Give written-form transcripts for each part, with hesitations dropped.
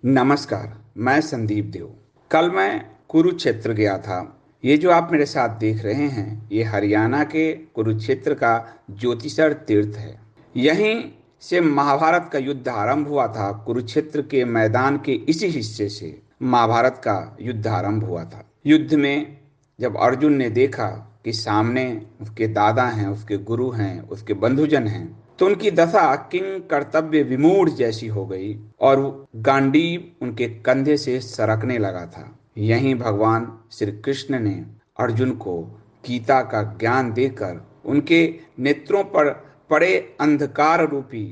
नमस्कार। मैं संदीप देव। कल मैं कुरुक्षेत्र गया था। ये जो आप मेरे साथ देख रहे हैं, ये हरियाणा के कुरुक्षेत्र का ज्योतिषर तीर्थ है। यहीं से महाभारत का युद्ध आरंभ हुआ था। कुरुक्षेत्र के मैदान के इसी हिस्से से महाभारत का युद्ध आरंभ हुआ था। युद्ध में जब अर्जुन ने देखा कि सामने उसके दादा हैं, उसके गुरु हैं, उसके बंधुजन हैं, तो उनकी दशा किंग कर्तव्य विमूढ़ जैसी हो गई और गांडीव उनके कंधे से सरकने लगा था। यहीं भगवान श्री कृष्ण ने अर्जुन को गीता का ज्ञान देकर उनके नेत्रों पर पड़े अंधकार रूपी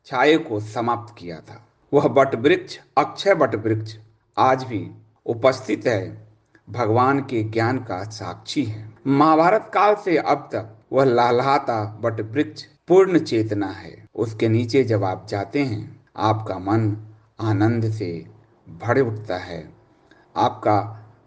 छाये को समाप्त किया था। वह बट वृक्ष, अक्षय बट वृक्ष, आज भी उपस्थित है, भगवान के ज्ञान का साक्षी है। महाभारत काल से अब तक वह लहलहाता बट वृक्ष पूर्ण चेतना है। उसके नीचे जब आप जाते हैं, आपका मन आनंद से भर उठता है, आपका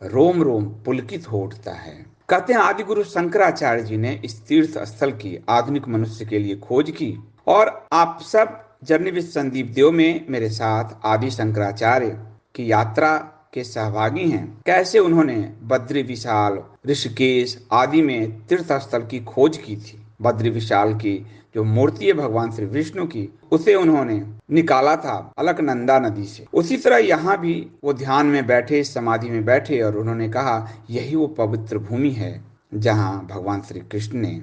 रोम रोम पुलकित हो उठता है। कहते हैं आदि गुरु शंकराचार्य जी ने इस तीर्थ स्थल की आधुनिक मनुष्य के लिए खोज की और आप सब जर्नी विद संदीप देव में मेरे साथ आदि शंकराचार्य की यात्रा के सहभागी हैं। कैसे उन्होंने बद्री विशाल, ऋषिकेश आदि में तीर्थ स्थल की खोज की थी। बद्री विशाल की जो मूर्ति है भगवान श्री विष्णु की, उसे उन्होंने निकाला था अलकनंदा नदी से। उसी तरह यहाँ भी वो ध्यान में बैठे, समाधि में बैठे और उन्होंने कहा यही वो पवित्र भूमि है जहाँ भगवान श्री कृष्ण ने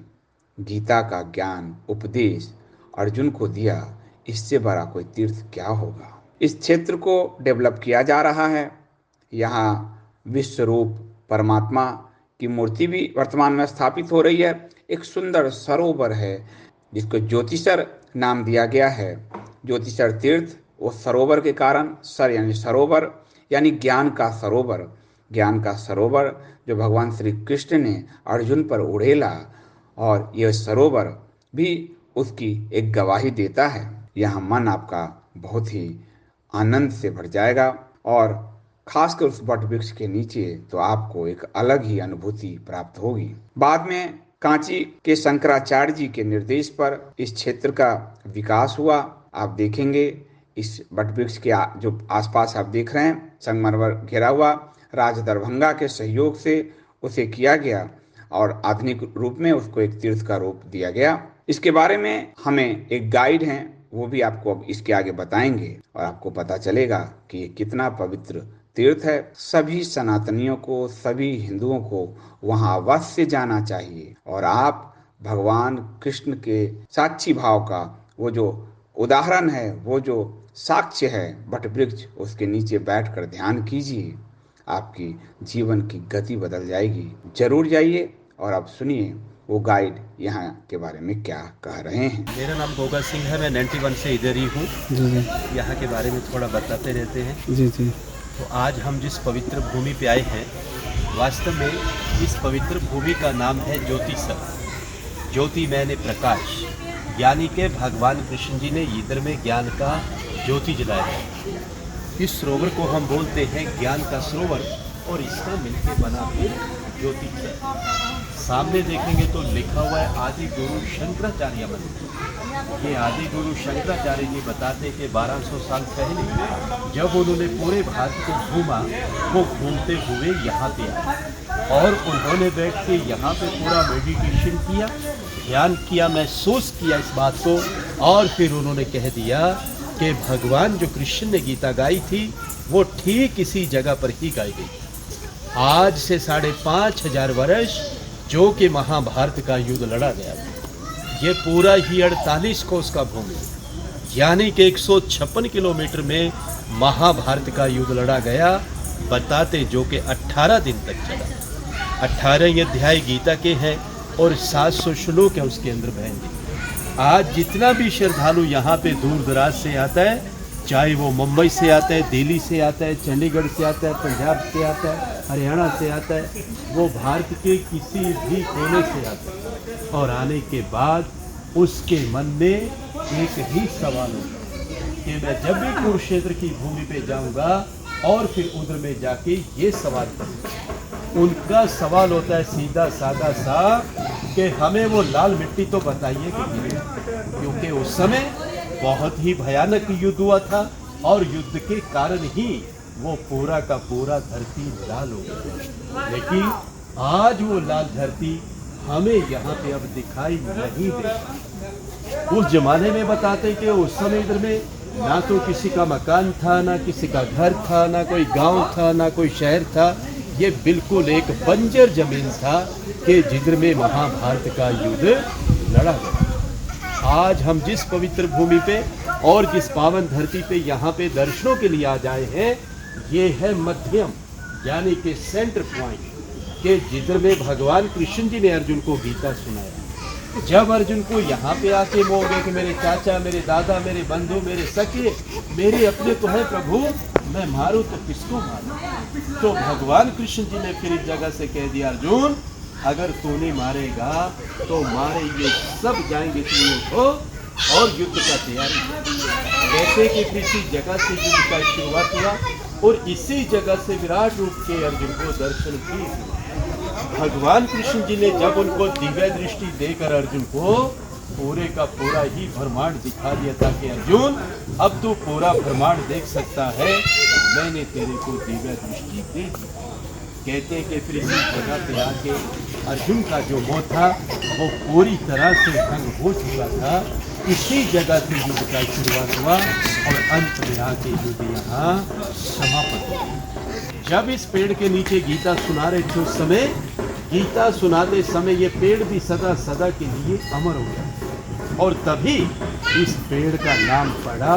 गीता का ज्ञान उपदेश अर्जुन को दिया। इससे बड़ा कोई तीर्थ क्या होगा। इस क्षेत्र को डेवलप किया जा रहा है। यहाँ विश्वरूप परमात्मा की मूर्ति भी वर्तमान में स्थापित हो रही है। एक सुंदर सरोवर है जिसको ज्योतिषर नाम दिया गया है। ज्योतिषर तीर्थ, वो सरोवर के कारण, सर यानी सरोवर यानी ज्ञान का सरोवर। ज्ञान का सरोवर जो भगवान श्री कृष्ण ने अर्जुन पर उड़ेला, और यह सरोवर भी उसकी एक गवाही देता है। यहाँ मन आपका बहुत ही आनंद से भर जाएगा और खासकर उस वट वृक्ष के नीचे तो आपको एक अलग ही अनुभूति प्राप्त होगी। बाद में कांची के शंकराचार्य जी के निर्देश पर इस क्षेत्र का विकास हुआ। आप देखेंगे इस वट वृक्ष के जो आसपास आप देख रहे हैं, संगमरमर घेरा हुआ, राज दरभंगा के सहयोग से उसे किया गया और आधुनिक रूप में उसको एक तीर्थ का रूप दिया गया। इसके बारे में हमें एक गाइड हैं, वो भी आपको अब इसके आगे बताएंगे और आपको पता चलेगा कि ये कितना पवित्र तीर्थ है। सभी सनातनियों को, सभी हिंदुओं को वहाँ अवश्य जाना चाहिए और आप भगवान कृष्ण के साक्षी भाव का वो जो उदाहरण है, वो जो साक्ष्य है वट वृक्ष, उसके नीचे बैठकर ध्यान कीजिए। आपकी जीवन की गति बदल जाएगी। जरूर जाइए और आप सुनिए वो गाइड यहाँ के बारे में क्या कह रहे हैं। मेरा नाम गोगा सिंह है। मैं 91 से इधर ही हूँ। जी जी यहाँ के बारे में थोड़ा बताते रहते हैं। जी जी तो आज हम जिस पवित्र भूमि पे आए हैं, वास्तव में इस पवित्र भूमि का नाम है ज्योतिषर। ज्योति मैंने प्रकाश, यानी के भगवान कृष्ण जी ने इधर में ज्ञान का ज्योति जलाया है। इस सरोवर को हम बोलते हैं ज्ञान का सरोवर और इसका मिलके बना फिर ज्योतिषर। सामने देखेंगे तो लिखा हुआ है आदि गुरु शंकराचार्य मंदिर। ये आदि गुरु शंकराचार्य जी बताते कि 1200 साल पहले जब उन्होंने पूरे भारत को घूमा, वो घूमते हुए यहाँ पे आए और उन्होंने बैठ के यहाँ पे पूरा मेडिटेशन किया, ध्यान किया, महसूस किया इस बात को, और फिर उन्होंने कह दिया कि भगवान जो कृष्ण ने गीता गाई थी वो ठीक इसी जगह पर ही गाई गई। आज से 5500 वर्ष जो कि महाभारत का युद्ध लड़ा गया था, ये पूरा ही 48 कोस का भूमि, यानी कि 156 किलोमीटर में महाभारत का युद्ध लड़ा गया। बताते जो कि 18 दिन तक चला। 18 अध्याय गीता के हैं और 700 श्लोक है उसके अंदर बहन। आज जितना भी श्रद्धालु यहाँ पे दूर दराज से आता है, चाहे वो मुंबई से आता है, दिल्ली से आता है, चंडीगढ़ से आता है, पंजाब से आता है, हरियाणा से आता है, वो भारत के किसी भी कोने से आता है, और आने के बाद उसके मन में एक ही सवाल होता है कि मैं जब भी कुरुक्षेत्र की भूमि पे जाऊंगा और फिर उधर में जाके ये सवाल करूँगा। उनका सवाल होता है सीधा साधा सा कि हमें वो लाल मिट्टी तो बताइए कि क्योंकि उस समय बहुत ही भयानक युद्ध हुआ था। और युद्ध के कारण ही वो पूरा का पूरा धरती लाल हो गया। लेकिन आज वो लाल धरती हमें यहाँ पे अब दिखाई नहीं देती। उस जमाने में बताते कि उस समय इधर में ना तो किसी का मकान था, ना किसी का घर था, ना कोई गांव था, ना कोई शहर था। ये बिल्कुल एक बंजर जमीन था कि जिधर में महाभारत का युद्ध लड़ा गया। आज हम जिस पवित्र भूमि पे और जिस पावन धरती पे यहाँ पे दर्शनों के लिए आ जाए हैं, ये है मध्यम यानी कि सेंटर पॉइंट के जिधर में भगवान कृष्ण जी ने अर्जुन को गीता सुनाया। जब अर्जुन को यहाँ पे आके मोह गए कि मेरे चाचा, मेरे दादा, मेरे बंधु, मेरे सखे, मेरे अपने तो है प्रभु, मैं मारूं तो किसको मारूं? तो भगवान कृष्ण जी ने फिर इस जगह से कह दिया, अर्जुन अगर तूने मारेगा तो मारे ये सब जाएंगे इसलिए हो और युद्ध का तैयारी। जैसे कि किसी जगह से युद्ध का शुरुआत हुआ और इसी जगह से विराट रूप के अर्जुन को दर्शन किए। भगवान कृष्ण जी ने जब उनको दिव्य दृष्टि देकर अर्जुन को पूरे का पूरा ही ब्रह्मांड दिखा दिया था कि अर्जुन अब तू पूरा ब्रह्मांड देख सकता है, मैंने तेरे को दिव्य दृष्टि दे दी। कहते हैं कि फिर इसी जगह पे आके अर्जुन का जो मोह था वो पूरी तरह से भंग हो चुका था। इसी जगह से युद्ध का शुरुआत हुआ और अंत में आके युद्ध यहाँ समाप्त हो गया। जब इस पेड़ के नीचे गीता सुना रहे थे उस समय, गीता सुनाते समय ये पेड़ भी सदा सदा के लिए अमर हो गया और तभी इस पेड़ का नाम पड़ा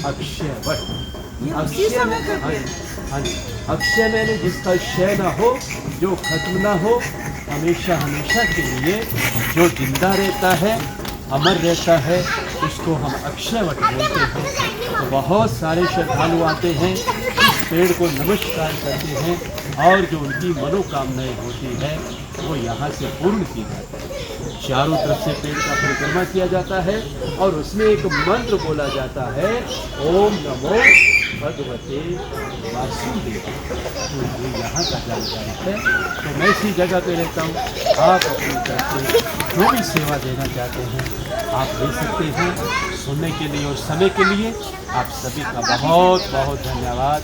अक्षय वट। अक्षय मैंने जिसका क्षय ना हो, जो खत्म ना हो, हमेशा हमेशा के लिए जो जिंदा रहता है, अमर रहता है, उसको हम अक्षय वट बोलते हैं। तो बहुत सारे श्रद्धालु आते हैं, इस पेड़ को नमस्कार करते हैं और जो उनकी मनोकामनाएं होती है वो यहाँ से पूर्ण की जाती है। चारों तरफ से पेड़ का परिक्रमा किया जाता है और उसमें एक मंत्र बोला जाता है, ओम नमो भगवते वासुदेव। तो ये यहाँ का जानकारी है। तो मैं इसी जगह पे रहता हूँ। आप अपनी तरफ से जो भी सेवा देना चाहते हैं आप दे सकते हैं। सुनने के लिए और समय के लिए आप सभी का बहुत बहुत धन्यवाद।